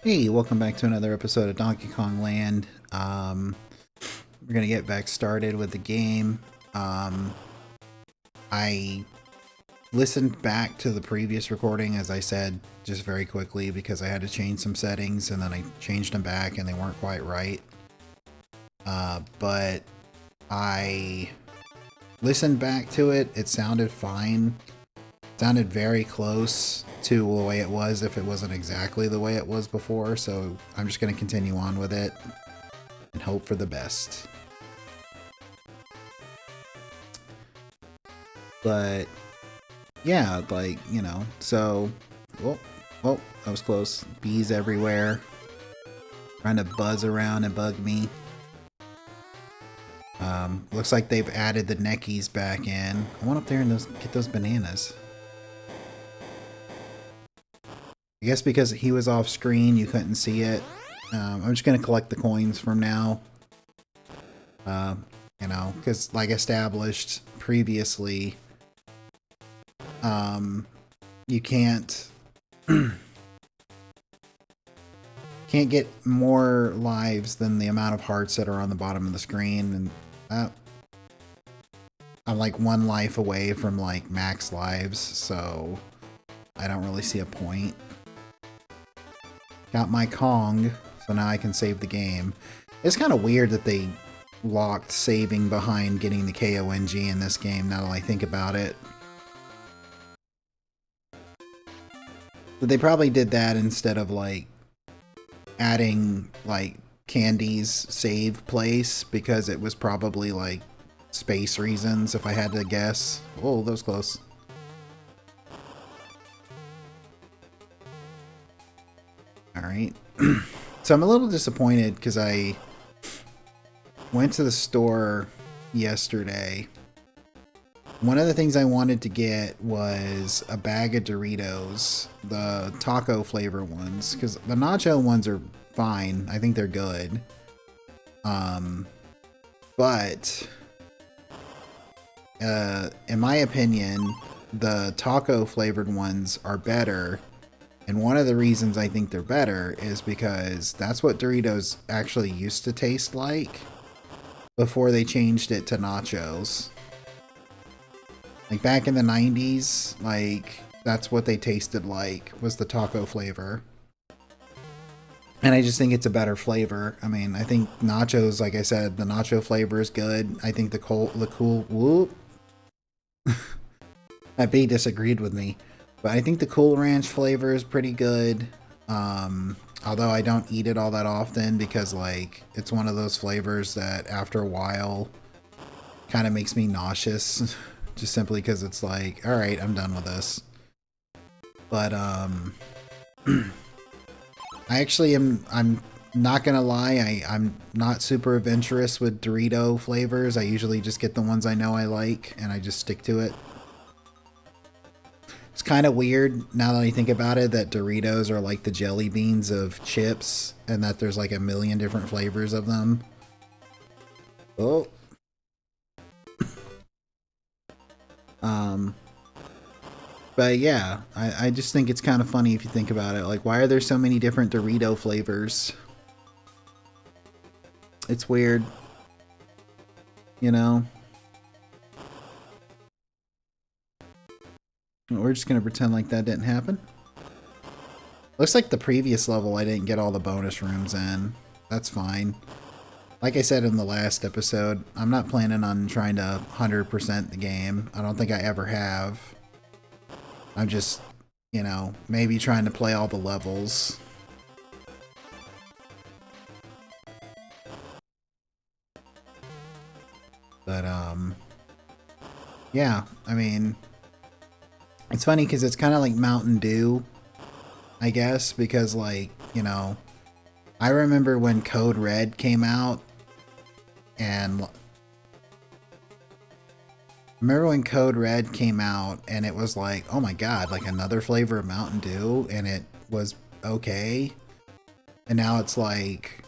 Hey, welcome back to another episode of Donkey Kong Land. We're gonna get back started with the game. I listened back to the previous recording, as I said, just very quickly because I had to change some settings, and then I changed them back, and they weren't quite right. But I listened back to it. It sounded fine. It sounded very close to the way it was if it wasn't exactly the way it was before. So I'm just gonna continue on with it and hope for the best. But yeah, like, so oh, that was close. Bees everywhere, trying to buzz around and bug me. Looks like they've added the neckies back in. I went up there and get those bananas. I guess because he was off screen, you couldn't see it. I'm just gonna collect the coins from now. Because like established previously, you can't get more lives than the amount of hearts that are on the bottom of the screen, and I'm like one life away from like max lives, so I don't really see a point. Got my Kong, so now I can save the game. It's kind of weird that they locked saving behind getting the KONG in this game, now that I think about it. But they probably did that instead of like adding like Candy's save place, because it was probably like space reasons, if I had to guess. Oh, that was close. Alright. So I'm a little disappointed because I went to the store yesterday. One of the things I wanted to get was a bag of Doritos, the taco flavor ones, because the nacho ones are fine. I think they're good. But in my opinion, the taco flavored ones are better. And one of the reasons I think they're better is because that's what Doritos actually used to taste like before they changed it to nachos. Like back in the 90s, like that's what they tasted like, was the taco flavor. And I just think it's a better flavor. I mean, I think nachos, like I said, the nacho flavor is good. I think the cool whoop. That bee disagreed with me. But I think the Cool Ranch flavor is pretty good. Although I don't eat it all that often because like it's one of those flavors that after a while kind of makes me nauseous. Just simply because it's like, all right, I'm done with this. But I'm not gonna lie, I'm not super adventurous with Dorito flavors. I usually just get the ones I know I like and I just stick to it. It's kind of weird now that I think about it that Doritos are like the jelly beans of chips and that there's like a million different flavors of them. Oh. But yeah, I just think it's kind of funny if you think about it. Like, why are there so many different Dorito flavors? It's weird. You know? We're just gonna pretend like that didn't happen. Looks like the previous level I didn't get all the bonus rooms in. That's fine. Like I said in the last episode, I'm not planning on trying to 100% the game. I don't think I ever have. I'm just, maybe trying to play all the levels. But, yeah, I mean, it's funny because it's kind of like Mountain Dew, I guess, because, like, I remember when Code Red came out, and it was like, oh my god, like another flavor of Mountain Dew, and it was okay. And now it's like,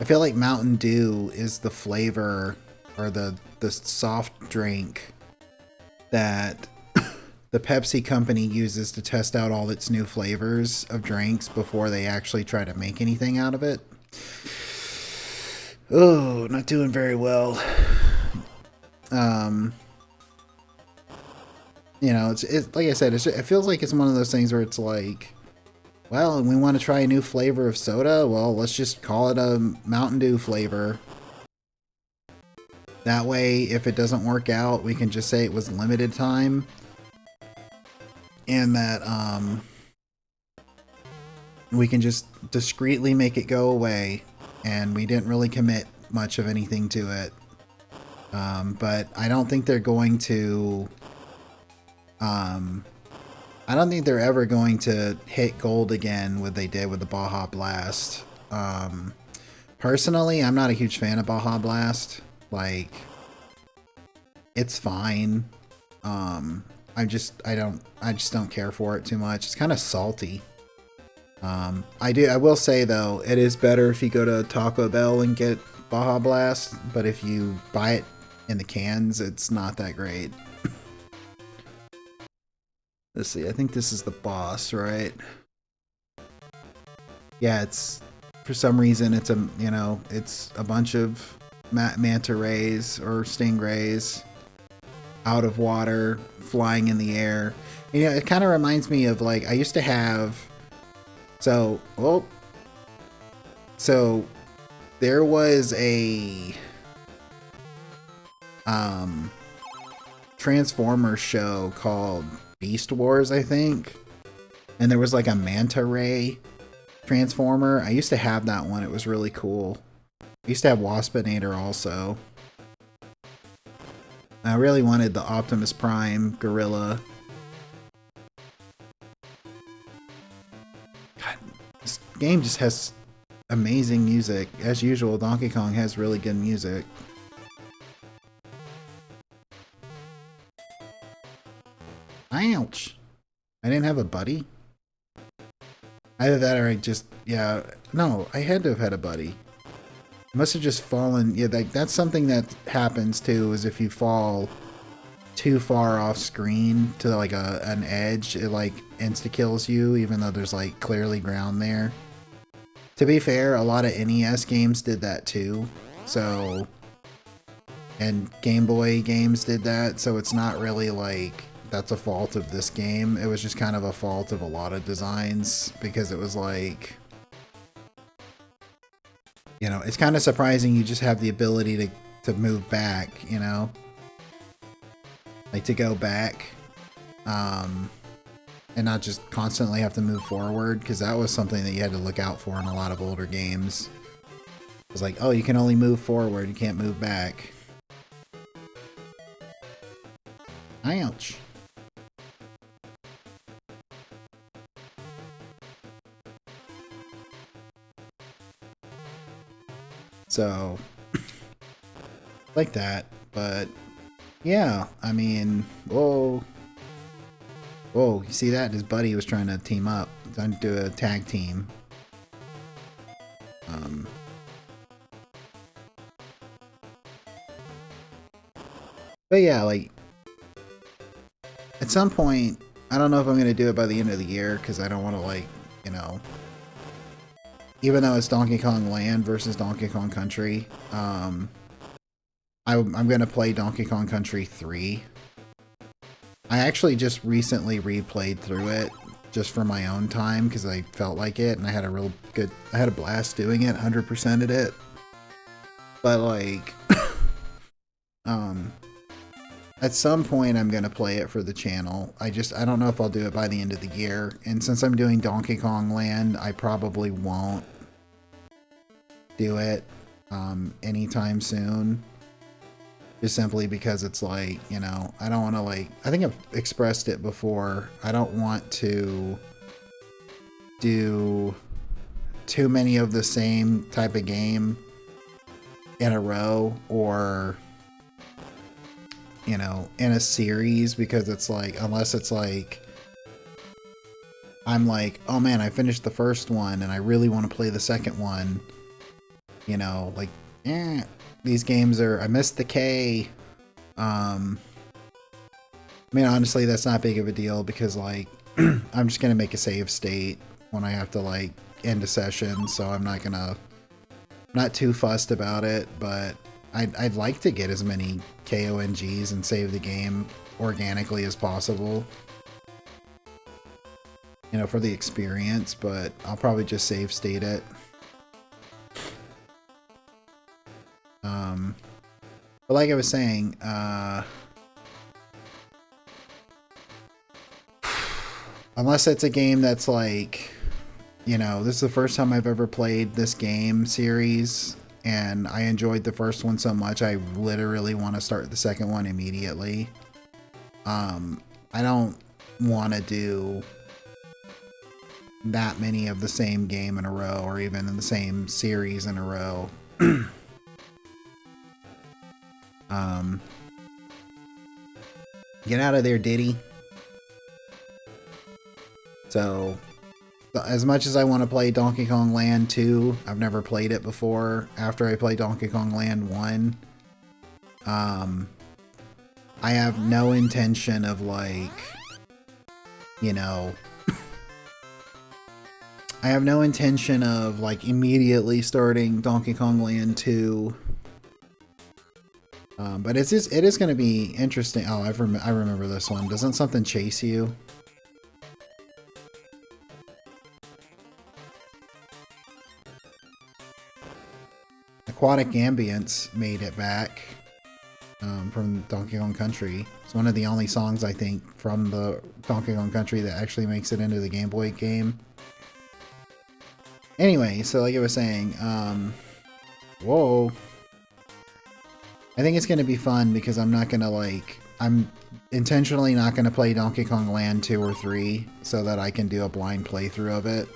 I feel like Mountain Dew is the flavor or the soft drink that the Pepsi company uses to test out all its new flavors of drinks before they actually try to make anything out of it. Oh, not doing very well. You know, it's like I said, it feels like it's one of those things where it's like, well, we want to try a new flavor of soda. Well, let's just call it a Mountain Dew flavor. That way, if it doesn't work out, we can just say it was limited time. And that we can just discreetly make it go away. And we didn't really commit much of anything to it. But I don't think they're going to... I don't think they're ever going to hit gold again what they did with the Baja Blast. Personally, I'm not a huge fan of Baja Blast. Like, it's fine. I just don't care for it too much. It's kind of salty. I will say though, it is better if you go to Taco Bell and get Baja Blast, but if you buy it in the cans, it's not that great. Let's see, I think this is the boss, right? Yeah, it's, for some reason, it's a bunch of manta rays or stingrays out of water, flying in the air. You know, it kind of reminds me of, like, I used to have, so there was a Transformers show called Beast Wars, I think, and there was like a manta ray transformer. I used to have that one. It was really cool. I used to have Waspinator also. I really wanted the Optimus Prime gorilla. God, this game just has amazing music. As usual, Donkey Kong has really good music. Ouch. I didn't have a buddy? Either that or I just... Yeah. No, I had to have had a buddy. I must have just fallen... Yeah, that's something that happens too, is if you fall too far off screen to like an edge, it like insta-kills you, even though there's like clearly ground there. To be fair, a lot of NES games did that too. So... And Game Boy games did that, so it's not really like... that's a fault of this game. It was just kind of a fault of a lot of designs, because it was like, you know, it's kind of surprising you just have the ability to move back, you know, like to go back, and not just constantly have to move forward, because that was something that you had to look out for in a lot of older games. It was like, oh, you can only move forward, you can't move back. Ouch. So, like that, but yeah, I mean, whoa, you see that? His buddy was trying to team up, trying to do a tag team. But yeah, like, at some point, I don't know if I'm going to do it by the end of the year, because I don't want to, like, you know, even though it's Donkey Kong Land versus Donkey Kong Country, I'm going to play Donkey Kong Country 3. I actually just recently replayed through it just for my own time because I felt like it, and I had a blast doing it, 100%ed it. But like, at some point I'm going to play it for the channel. I don't know if I'll do it by the end of the year. And since I'm doing Donkey Kong Land, I probably won't do it anytime soon. Just simply because it's like, you know, I don't want to, like, I think I've expressed it before. I don't want to do too many of the same type of game in a row, or, you know, in a series, because it's like, unless it's like, I'm like, oh man, I finished the first one and I really want to play the second one, you know, like, these games are, I missed the K, I mean, honestly, that's not big of a deal because, like, I'm just gonna make a save state when I have to, like, end a session, so I'm not gonna... Not too fussed about it, but I'd like to get as many KONGs and save the game organically as possible. You know, for the experience, but I'll probably just save state it. But like I was saying, unless it's a game that's like, you know, this is the first time I've ever played this game series, and I enjoyed the first one so much, I literally want to start the second one immediately. I don't want to do that many of the same game in a row, or even in the same series in a row. Get out of there, Diddy. So, as much as I want to play Donkey Kong Land 2, I've never played it before. After I play Donkey Kong Land 1, I have no intention of, like, you know, I have no intention of, like, immediately starting Donkey Kong Land 2. But it is going to be interesting. Oh, I remember this one. Doesn't something chase you? Aquatic Ambience made it back from Donkey Kong Country. It's one of the only songs, I think, from the Donkey Kong Country that actually makes it into the Game Boy game. Anyway, so like I was saying, whoa. I think it's going to be fun because I'm not going to, like, I'm intentionally not going to play Donkey Kong Land 2 or 3 so that I can do a blind playthrough of it.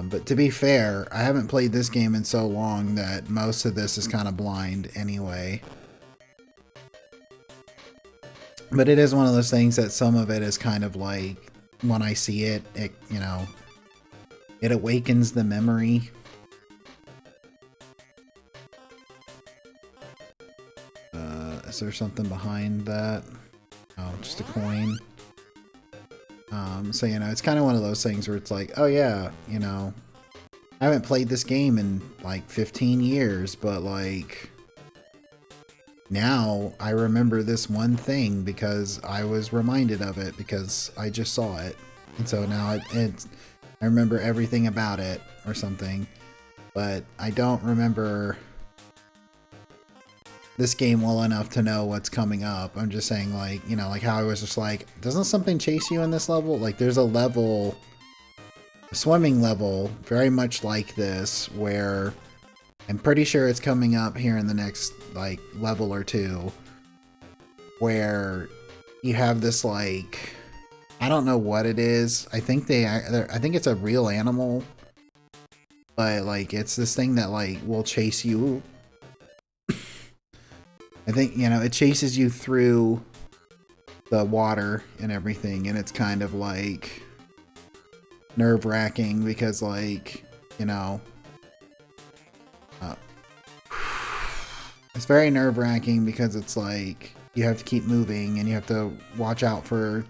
But to be fair, I haven't played this game in so long that most of this is kind of blind anyway. But it is one of those things that some of it is kind of like, when I see it, you know, it awakens the memory. Is there something behind that? Oh, just a coin. So, you know, it's kind of one of those things where it's like, oh yeah, you know, I haven't played this game in like 15 years, but like, now I remember this one thing because I was reminded of it because I just saw it. And so now I remember everything about it or something, but I don't remember this game well enough to know what's coming up. I'm just saying, like, you know, like how I was just like, doesn't something chase you in this level? Like, there's a level, a swimming level, very much like this, where I'm pretty sure it's coming up here in the next, like, level or two, where you have this, like, I don't know what it is. I think I think it's a real animal, but, like, it's this thing that, like, will chase you. I think, you know, it chases you through the water and everything, and it's kind of like nerve-wracking because, like, you know, it's very nerve-wracking because it's like you have to keep moving and you have to watch out for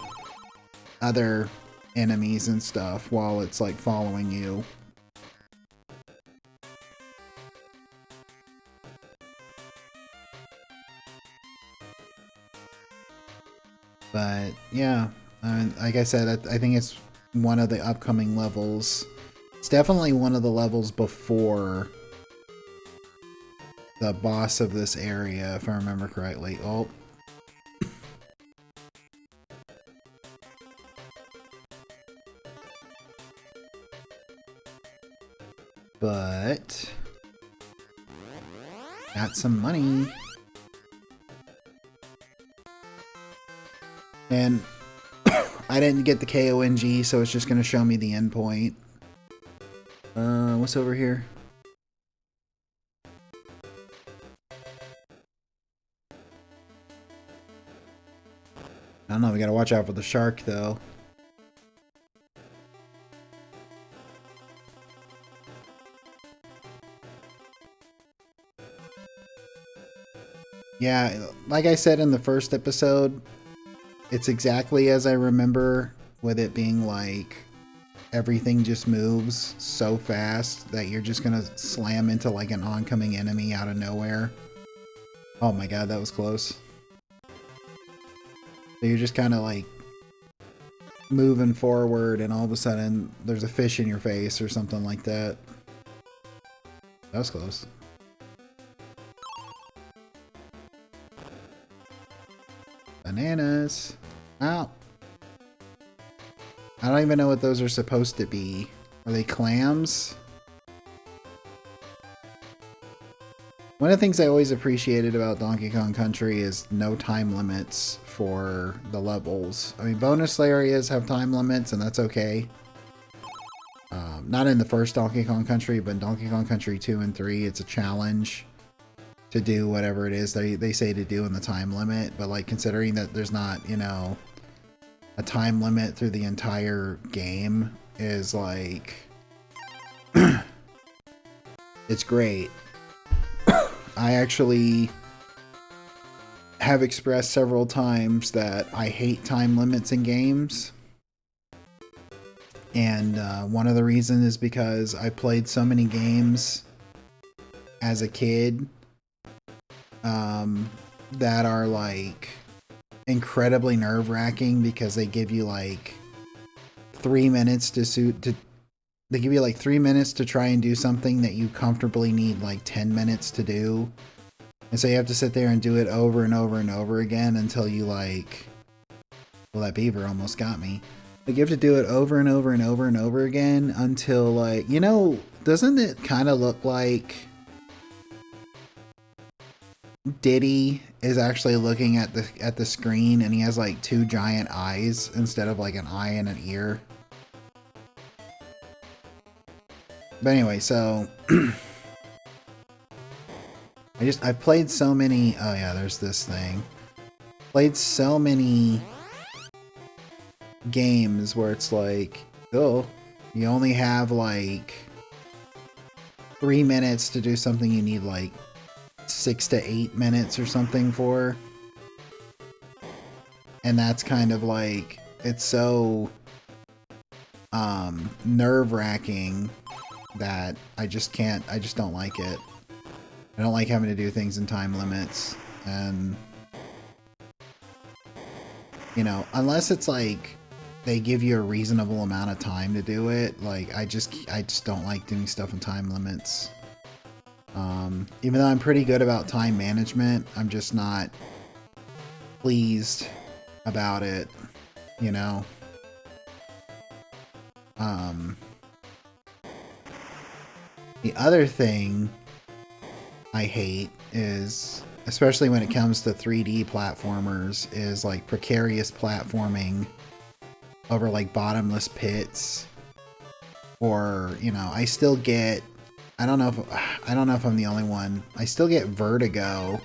other enemies and stuff while it's like following you. But yeah, like I said, I think it's one of the upcoming levels. It's definitely one of the levels before the boss of this area, if I remember correctly. Oh. But got some money. And I didn't get the KONG, so it's just going to show me the endpoint. What's over here? I don't know, we gotta watch out for the shark, though. Yeah, like I said in the first episode, it's exactly as I remember, with it being like everything just moves so fast that you're just gonna slam into like an oncoming enemy out of nowhere. Oh my god, that was close. So you're just kind of like moving forward and all of a sudden there's a fish in your face or something like that. That was close. Bananas. Ow. I don't even know what those are supposed to be. Are they clams? One of the things I always appreciated about Donkey Kong Country is no time limits for the levels. I mean, bonus areas have time limits, and that's okay. Not in the first Donkey Kong Country, but in Donkey Kong Country 2 and 3, it's a challenge to do whatever it is they say to do in the time limit. But, like, considering that there's not, you know, a time limit through the entire game is, like... it's great. I actually have expressed several times that I hate time limits in games. And one of the reasons is because I played so many games as a kid that are like incredibly nerve-wracking because they give you like 3 minutes they give you like 3 minutes to try and do something that you comfortably need like 10 minutes to do. And so you have to sit there and do it over and over and over again until you like... Well, that beaver almost got me. But you have to do it over and over and over and over again until like... You know, doesn't it kind of look like Diddy is actually looking at the screen and he has like 2 giant eyes instead of like an eye and an ear? But anyway, so I've played so many. Oh yeah, there's this thing. Played so many games where it's like, oh, you only have like 3 minutes to do something you need like 6 to 8 minutes or something for. And that's kind of like, it's so nerve-wracking that I just don't like it. I don't like having to do things in time limits. And, you know, unless it's like they give you a reasonable amount of time to do it, like I just don't like doing stuff in time limits. Even though I'm pretty good about time management, I'm just not pleased about it, you know. The other thing I hate is, especially when it comes to 3D platformers, is like precarious platforming over like bottomless pits. Or, you know, I still get, I don't know if I'm the only one. I still get vertigo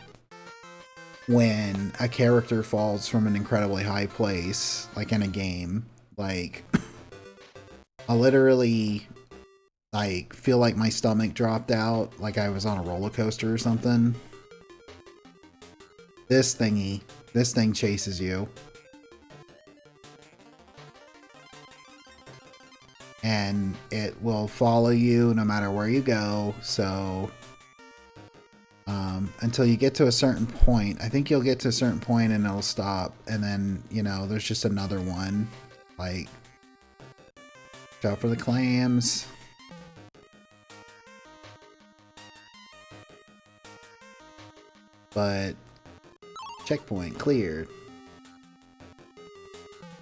when a character falls from an incredibly high place, like in a game. Like, I'll literally like feel like my stomach dropped out, like I was on a roller coaster or something. This thing chases you. And it will follow you no matter where you go, so until you get to a certain point. I think you'll get to a certain point and it'll stop, and then, you know, there's just another one. Like, watch out for the clams. But checkpoint cleared.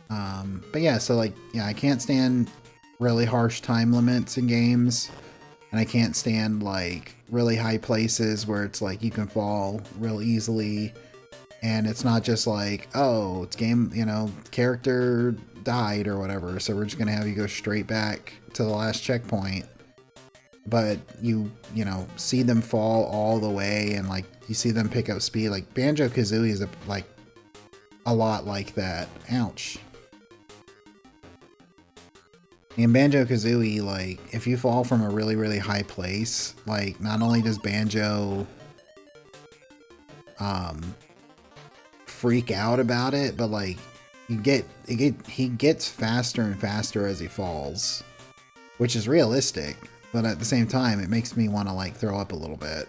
But yeah, so like, yeah, I can't stand really harsh time limits in games, and I can't stand like really high places where it's like you can fall real easily, and it's not just like, oh, it's game, you know, character died or whatever, so we're just gonna have you go straight back to the last checkpoint. But you know, see them fall all the way, and like you see them pick up speed. Like Banjo-Kazooie is like a lot like that. Ouch. In Banjo-Kazooie, like, if you fall from a really, really high place, like, not only does Banjo freak out about it, but like he gets faster and faster as he falls, which is realistic, but at the same time it makes me want to like throw up a little bit.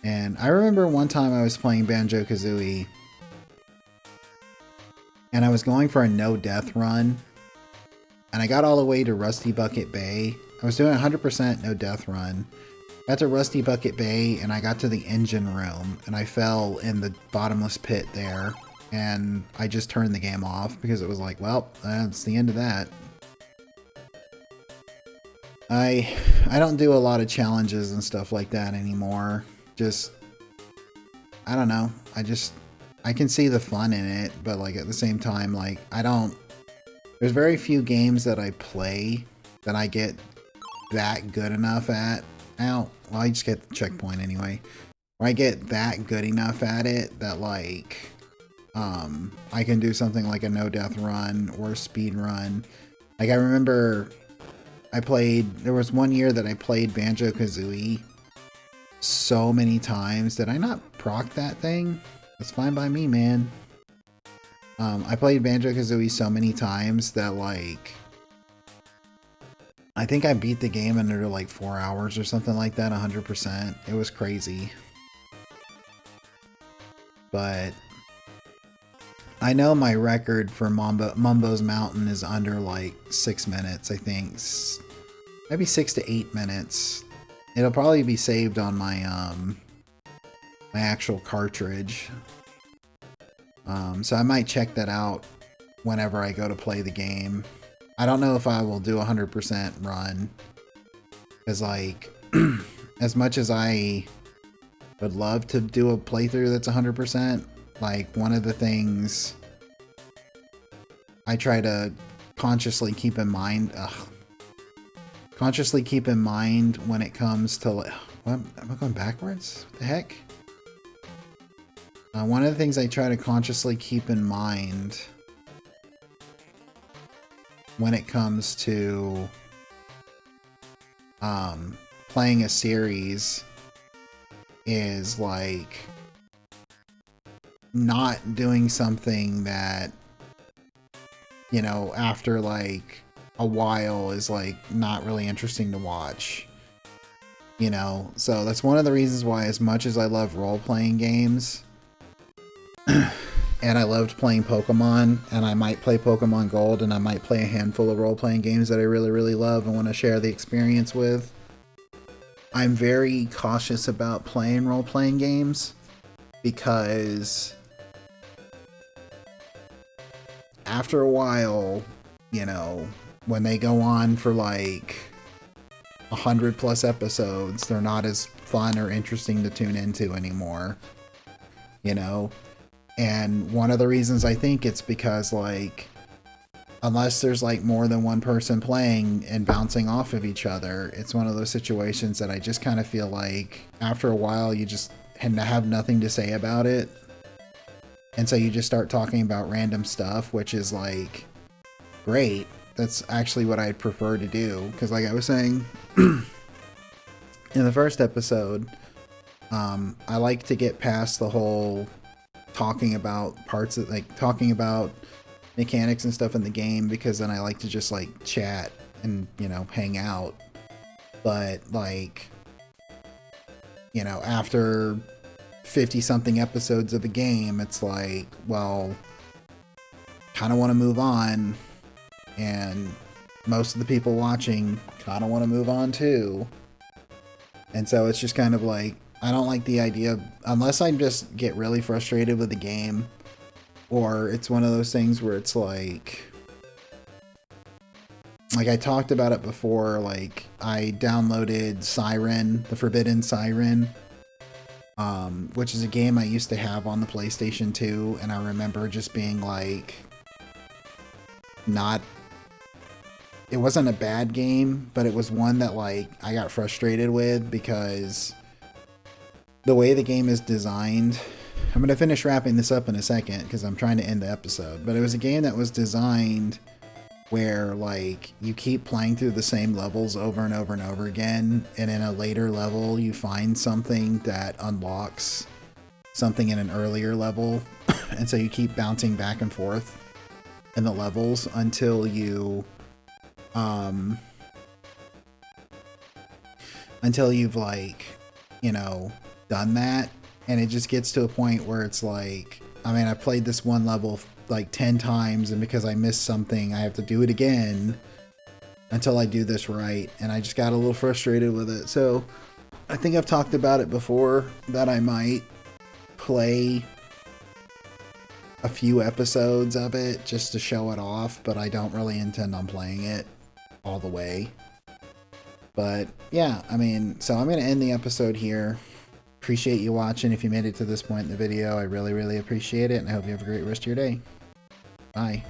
And I remember one time I was playing Banjo-Kazooie and I was going for a no death run, and I got all the way to Rusty Bucket Bay. I was doing 100% no death run. Got to Rusty Bucket Bay and I got to the engine room and I fell in the bottomless pit there, and I just turned the game off because it was like, well, that's the end of that. I don't do a lot of challenges and stuff like that anymore. Just, I don't know. I can see the fun in it, but like at the same time, like there's very few games that I play that I get that good enough at. Well, I just get the checkpoint anyway. When I get that good enough at it that like, I can do something like a no death run or a speed run. Like I remember there was one year that I played Banjo-Kazooie so many times. Did I not proc that thing? That's fine by me, man. I played Banjo-Kazooie so many times that like, I think I beat the game in under like 4 hours or something like that, 100%. It was crazy. But I know my record for Mumbo's Mountain is under like 6 minutes, I think. Maybe 6 to 8 minutes. It'll probably be saved on my my actual cartridge. So I might check that out whenever I go to play the game. I don't know if I will do 100% run, because like as much as I would love to do a playthrough that's 100%, like one of the things I try to consciously keep in mind when it comes to what, am I going backwards? What the heck? One of the things I try to consciously keep in mind when it comes to playing a series is like not doing something that, you know, after like a while is like not really interesting to watch, you know. So that's one of the reasons why, as much as I love role-playing games and I loved playing Pokemon, and I might play Pokemon Gold, and I might play a handful of role-playing games that I really, really love and want to share the experience with, I'm very cautious about playing role-playing games, because after a while, you know, when they go on for like 100+ episodes, they're not as fun or interesting to tune into anymore, you know. And one of the reasons I think it's because, like, unless there's like more than one person playing and bouncing off of each other, it's one of those situations that I just kind of feel like after a while you just have nothing to say about it. And so you just start talking about random stuff, which is like, great. That's actually what I'd prefer to do. Because like I was saying in the first episode, I like to get past the whole talking about parts of, like, talking about mechanics and stuff in the game, because then I like to just like chat and, you know, hang out. But like, you know, after 50 something episodes of the game, it's like, well, kind of want to move on, and most of the people watching kind of want to move on too. And so it's just kind of like, I don't like the idea, unless I just get really frustrated with the game, or it's one of those things where it's like I talked about it before, like I downloaded Siren, the Forbidden Siren, which is a game I used to have on the PlayStation 2, and I remember just being like, it wasn't a bad game, but it was one that like I got frustrated with, because the way the game is designed, I'm going to finish wrapping this up in a second because I'm trying to end the episode, but it was a game that was designed where like you keep playing through the same levels over and over and over again, and in a later level you find something that unlocks something in an earlier level, and so you keep bouncing back and forth in the levels until you've like, you know, done that. And it just gets to a point where it's like, I mean, I played this one level like 10 times, and because I missed something I have to do it again until I do this right, and I just got a little frustrated with it. So I think I've talked about it before that I might play a few episodes of it just to show it off, but I don't really intend on playing it all the way. But yeah, I mean, so I'm going to end the episode here. Appreciate you watching. If you made it to this point in the video, I really, really appreciate it, and I hope you have a great rest of your day. Bye.